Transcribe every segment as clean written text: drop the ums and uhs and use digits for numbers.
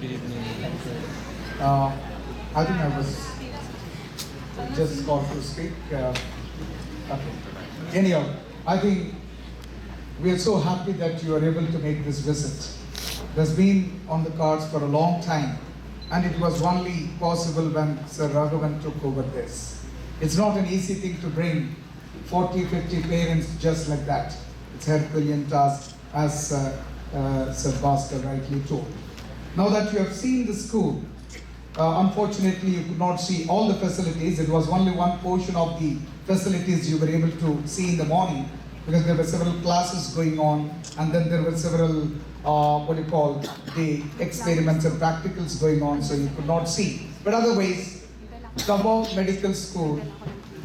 Good evening. I think I was just called to speak. Okay. Anyhow, I think we are so happy that you are able to make this visit. It has been on the cards for a long time, and it was only possible when Sir Raghavan took over this. It's not an easy thing to bring 40, 50 parents just like that. It's a Herculean task, as Sir Baza rightly told. Now that you have seen the school, unfortunately you could not see all the facilities. It was only one portion of the facilities you were able to see in the morning, because there were several classes going on, and then there were several, the experiments and practicals going on, so you could not see. But otherwise, Davao Medical School,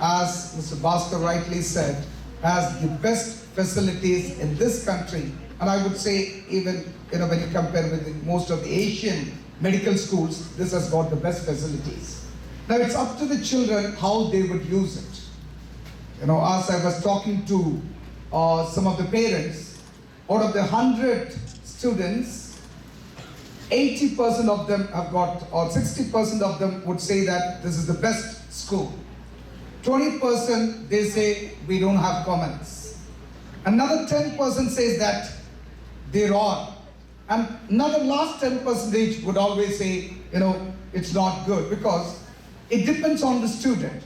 as Mr. Baza rightly said, has the best facilities in this country. And I would say, even when you compare with most of the Asian medical schools, this has got the best facilities. Now it's up to the children how they would use it. As I was talking to some of the parents, out of the 100 students, 80% of them have got, or 60% of them would say that this is the best school. 20% they say we don't have comments. Another 10% says that they're on. And another last 10% would always say, it's not good, because it depends on the student.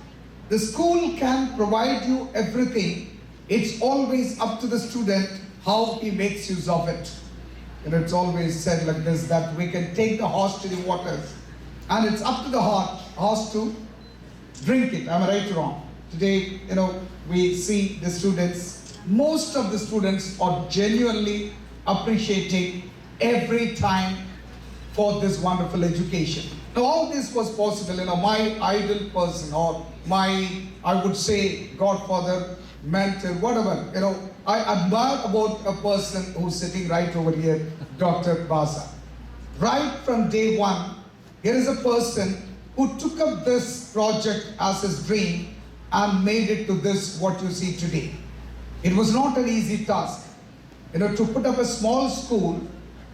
The school can provide you everything. It's always up to the student how he makes use of it. It's always said like this, that we can take the horse to the waters, and it's up to the horse to drink it. Am I right or wrong? Today, we see the students, most of the students are genuinely appreciating every time for this wonderful education. Now all this was possible, my idol person, or my, I would say, godfather, mentor, whatever, I admire about a person who's sitting right over here, Dr. Baza. Right from day one, here is a person who took up this project as his dream and made it to this, what you see today. It was not an easy task. To put up a small school,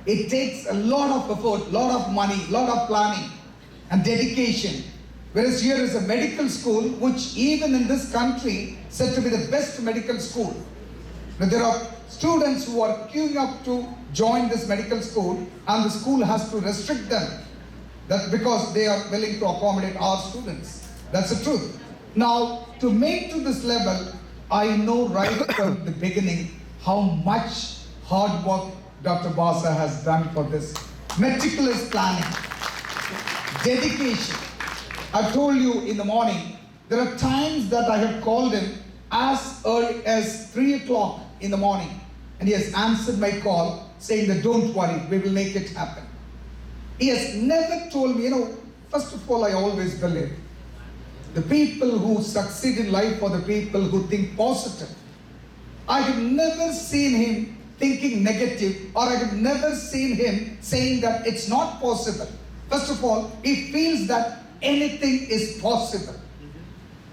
it takes a lot of effort, lot of money, lot of planning and dedication. Whereas here is a medical school, which even in this country, said to be the best medical school. Now, there are students who are queuing up to join this medical school, and the school has to restrict them. That's because they are willing to accommodate our students. That's the truth. Now, to make to this level, I know right from the beginning how much hard work Dr. Baza has done for this. Meticulous planning, dedication. I told you in the morning, there are times that I have called him as early as 3 o'clock in the morning, and he has answered my call saying that don't worry, we will make it happen. He has never told me, first of all, I always believe the people who succeed in life are the people who think positive. I have never seen him thinking negative, or I have never seen him saying that it's not possible. First of all, he feels that anything is possible.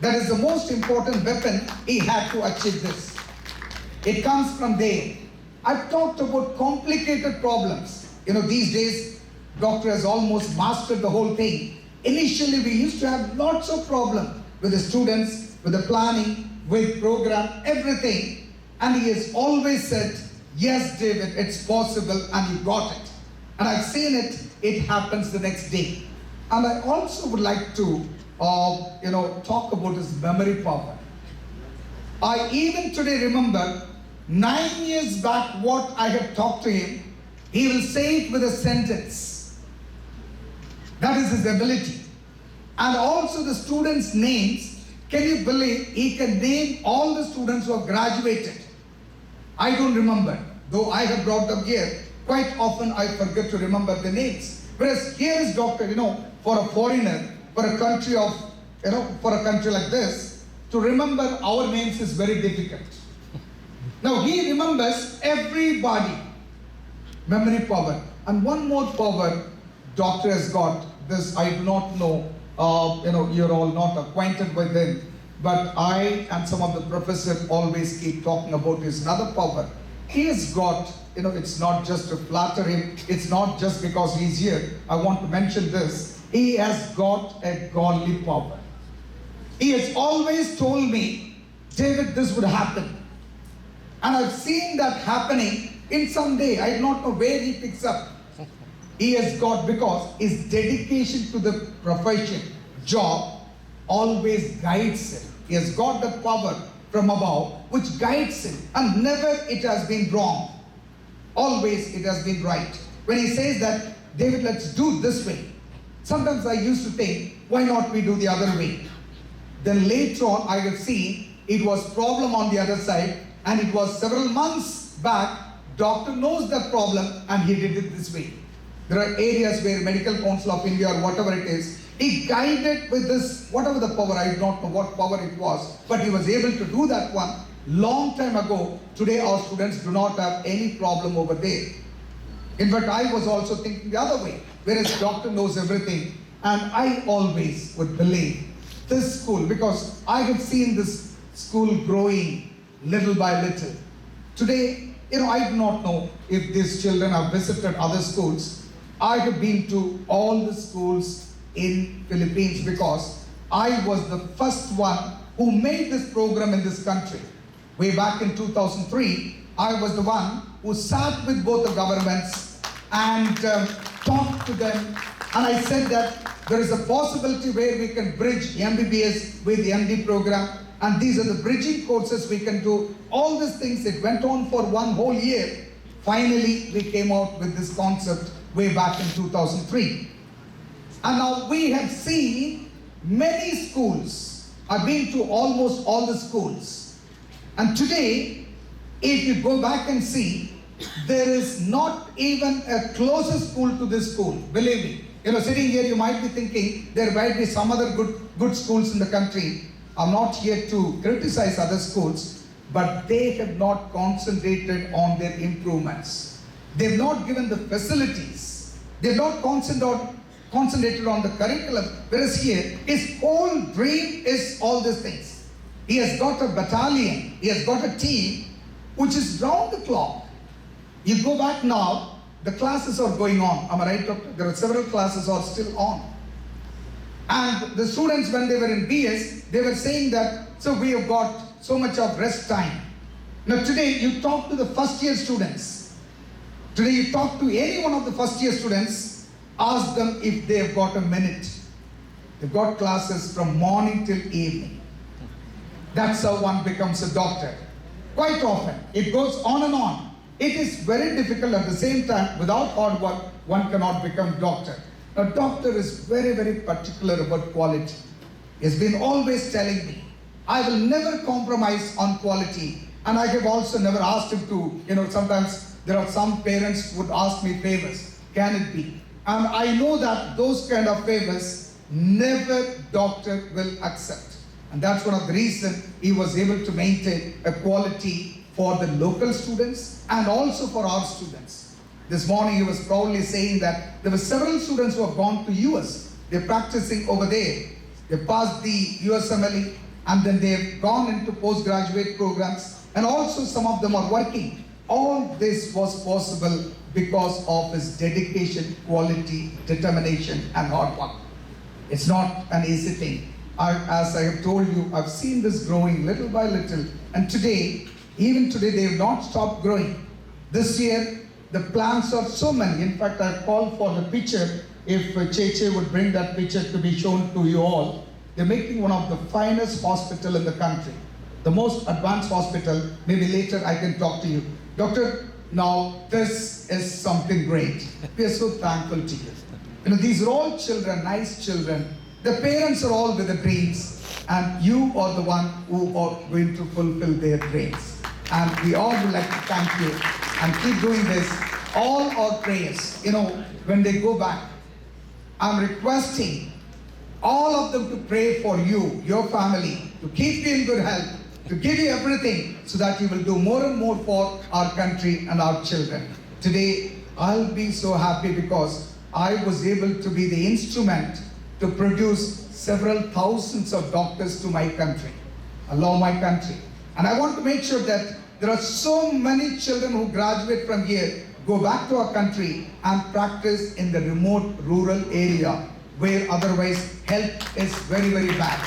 That is the most important weapon he had to achieve this. It comes from there. I've talked about complicated problems. These days, doctor has almost mastered the whole thing. Initially, we used to have lots of problems with the students, with the planning, with program, everything. And he has always said, yes, David, it's possible, and he got it. And I've seen it, it happens the next day. And I also would like to, talk about his memory power. I even today remember 9 years back what I had talked to him. He will say it with a sentence. That is his ability. And also the students' names. Can you believe he can name all the students who have graduated? I don't remember. Though I have brought them here, quite often I forget to remember the names. Whereas here is doctor, for a foreigner, for a country like this, to remember our names is very difficult. Now he remembers everybody. Memory power. And one more power doctor has got. This I do not know, you're all not acquainted with him, but I and some of the professors always keep talking about his another power. He has got it's not just to flatter him, it's not just because he's here. I want to mention this. He has got a godly power. He has always told me, David, this would happen. And I've seen that happening in some day. I do not know where he picks up. He has got, because his dedication to the profession, job, always guides him. He has got the power from above which guides him, and never it has been wrong. Always it has been right. When he says that, David, let's do this way. Sometimes I used to think, why not we do the other way? Then later on I have seen it was problem on the other side, and it was several months back, doctor knows that problem and he did it this way. There are areas where Medical Council of India or whatever it is, he guided with this, whatever the power, I do not know what power it was, but he was able to do that one long time ago. Today our students do not have any problem over there. In fact, I was also thinking the other way, whereas doctor knows everything, and I always would believe this school, because I have seen this school growing little by little. Today, I do not know if these children have visited other schools. I have been to all the schools in Philippines because I was the first one who made this program in this country. Way back in 2003, I was the one who sat with both the governments and talked to them, and I said that there is a possibility where we can bridge MBBS with the MD program, and these are the bridging courses we can do. All these things, it went on for one whole year. Finally, we came out with this concept way back in 2003. And now we have seen many schools. I've been to almost all the schools. And today, if you go back and see, there is not even a closer school to this school, believe me. Sitting here, you might be thinking there might be some other good schools in the country. I'm not here to criticize other schools, but they have not concentrated on their improvements. They've not given the facilities. They've not concentrated on the curriculum. Whereas here, his whole dream is all these things. He has got a battalion. He has got a team which is round the clock. You go back now, the classes are going on. Am I right, doctor? There are several classes are still on. And the students, when they were in BS, they were saying that, so we have got so much of rest time. Now today, you talk to the first year students. Today, you talk to any one of the first year students, ask them if they have got a minute. They've got classes from morning till evening. That's how one becomes a doctor. Quite often, it goes on and on. It is very difficult. At the same time, without hard work, one cannot become doctor. A doctor is very, very particular about quality. He has been always telling me, I will never compromise on quality. And I have also never asked him to, sometimes there are some parents who would ask me favors. Can it be? And I know that those kind of favors, never doctor will accept. And that's one of the reasons he was able to maintain a quality for the local students and also for our students. This morning he was proudly saying that there were several students who have gone to US. They're practicing over there. They passed the USMLE and then they've gone into postgraduate programs, and also some of them are working. All this was possible because of his dedication, quality, determination and hard work. It's not an easy thing. As I have told you, I've seen this growing little by little, and today, even today, they have not stopped growing. This year, the plans are so many. In fact, I've called for the picture. If Cheche would bring that picture to be shown to you all. They're making one of the finest hospital in the country. The most advanced hospital. Maybe later I can talk to you. Doctor, now this is something great. We are so thankful to you. These are all children, nice children. The parents are all with the dreams, and you are the one who are going to fulfill their dreams. And we all would like to thank you and keep doing this. All our prayers, when they go back, I'm requesting all of them to pray for you, your family, to keep you in good health, to give you everything so that you will do more and more for our country and our children. Today, I'll be so happy because I was able to be the instrument to produce several thousands of doctors to my country, allow my country. And I want to make sure that There are so many children who graduate from here, go back to our country and practice in the remote rural area where otherwise health is very, very bad.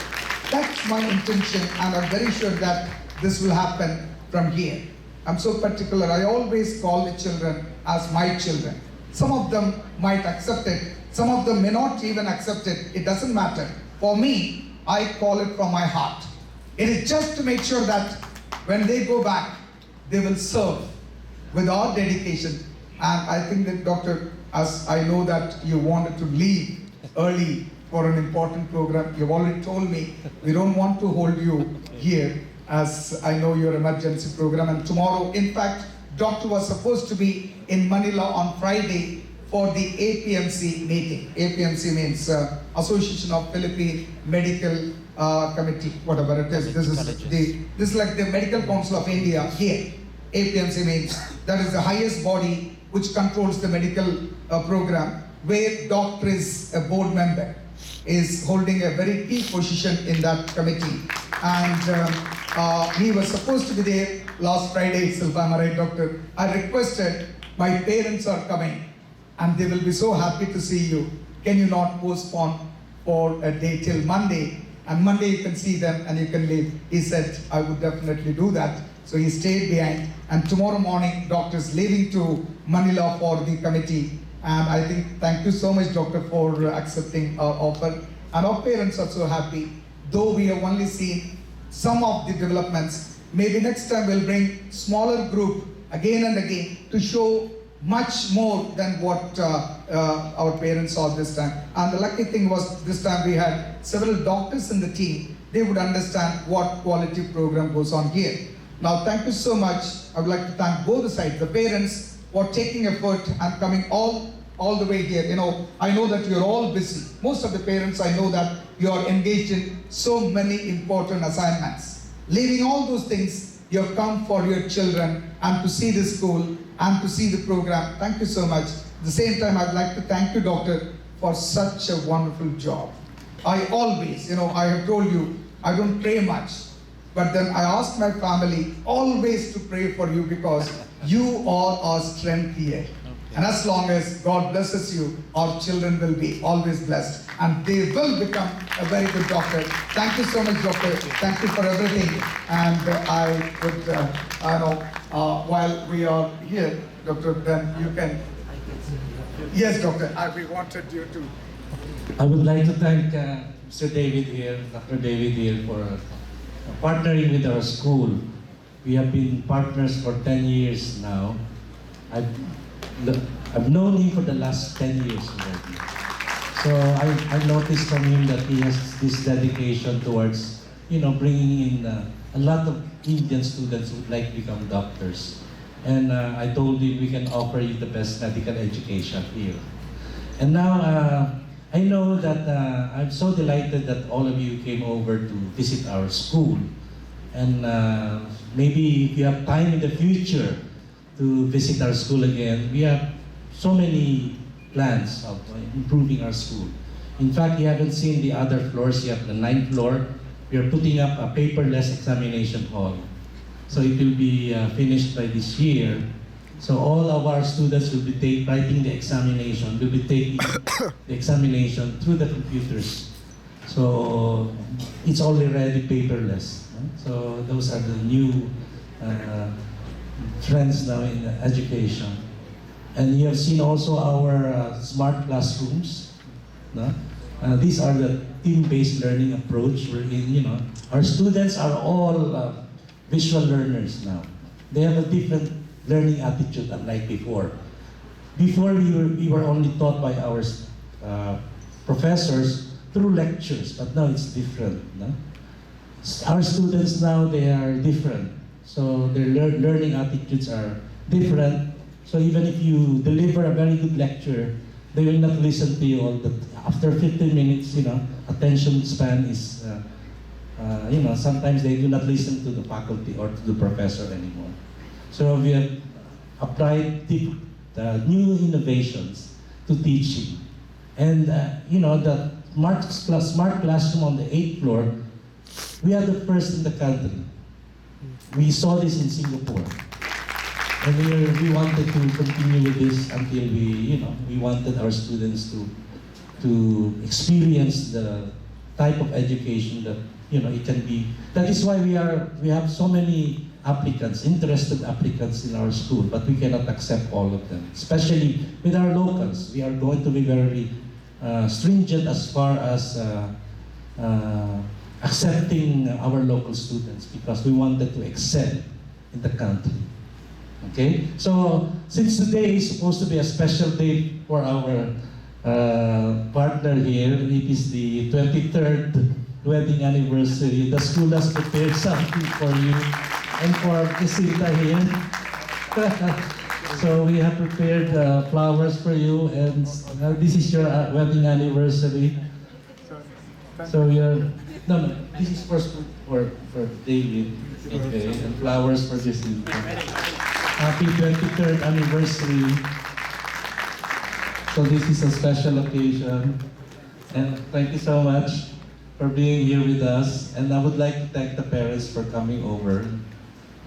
That's my intention, and I'm very sure that this will happen from here. I'm so particular. I always call the children as my children. Some of them might accept it. Some of them may not even accept it. It doesn't matter. For me, I call it from my heart. It is just to make sure that when they go back, they will serve with our dedication. And I think that, Doctor, as I know that you wanted to leave early for an important program, you've already told me we don't want to hold you here, as I know your emergency program. And tomorrow, in fact, Doctor was supposed to be in Manila on Friday for the APMC meeting. APMC means Association of Philippine Medical Committee, whatever it is. This is like the Medical Council of India here. APMC means that is the highest body which controls the medical program, where Doctor is a board member, is holding a very key position in that committee. And he was supposed to be there last Friday itself. Am I right, Doctor? I requested, my parents are coming and they will be so happy to see you. Can you not postpone for a day till Monday? And Monday you can see them and you can leave. He said, I would definitely do that. So he stayed behind. And tomorrow morning, Doctor is leaving to Manila for the committee. And I think, thank you so much, Doctor, for accepting our offer. And our parents are so happy. Though we have only seen some of the developments, maybe next time we'll bring smaller group again and again to show much more than what our parents saw this time. And the lucky thing was this time we had several doctors in the team. They would understand what quality program goes on here. Now, thank you so much. I would like to thank both the sides, the parents for taking effort and coming all the way here. You know, I know that you're all busy. Most of the parents, I know that you are engaged in so many important assignments. Leaving all those things, you have come for your children and to see the school and to see the program. Thank you so much. At the same time, I'd like to thank you, Doctor, for such a wonderful job. I always, I have told you, I don't pray much. But then I ask my family always to pray for you because you are our strength here. And as long as God blesses you, our children will be always blessed. And they will become a very good doctor. Thank you so much, Doctor. Thank you for everything. And I would, while we are here, Doctor, then you can. Yes, Doctor, we wanted you to. I would like to thank Mr. David here, Dr. David here, for partnering with our school. We have been partners for 10 years now. I've known him for the last 10 years already. So I noticed from him that he has this dedication towards, bringing in a lot of Indian students who would like to become doctors. And I told him we can offer you the best medical education here. And now I know that I'm so delighted that all of you came over to visit our school. And maybe if you have time in the future to visit our school again, we have so many plans of improving our school. In fact, you haven't seen the other floors yet. The 9th floor, we are putting up a paperless examination hall. So it will be finished by this year. So all of our students will be writing the examination, will be taking the examination through the computers. So it's already paperless. So those are the new trends now in education. And you have seen also our smart classrooms. No? These are the team-based learning approach wherein, our students are all visual learners now. They have a different learning attitude unlike before. Before we were only taught by our professors through lectures, but now it's different. No? Our students now, they are different. So their learning attitudes are different. So even if you deliver a very good lecture, they will not listen to you all the after 15 minutes, attention span is, sometimes they do not listen to the faculty or to the professor anymore. So we have applied new innovations to teaching. And, the smart classroom on the 8th floor, we are the first in the country. we saw this in Singapore. And we wanted to continue with this until we wanted our students to experience the type of education that, it can be. That is why we have so many applicants, interested applicants in our school, but we cannot accept all of them. Especially with our locals, we are going to be very stringent as far as accepting our local students, because we wanted to excel in the country. Okay, so since today is supposed to be a special day for our partner here, it is the 23rd wedding anniversary. The school has prepared something for you and for Jacinta here. So we have prepared flowers for you, and this is your wedding anniversary. So this is for David, okay, and flowers for Jacinta. Happy 23rd anniversary. So this is a special occasion. And thank you so much for being here with us. And I would like to thank the parents for coming over.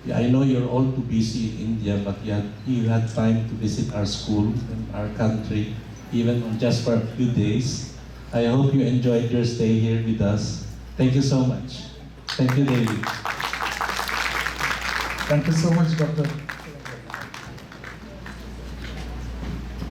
Yeah, I know you're all too busy in India, but you had time to visit our school and our country, even just for a few days. I hope you enjoyed your stay here with us. Thank you so much. Thank you, David. Thank you so much, Doctor.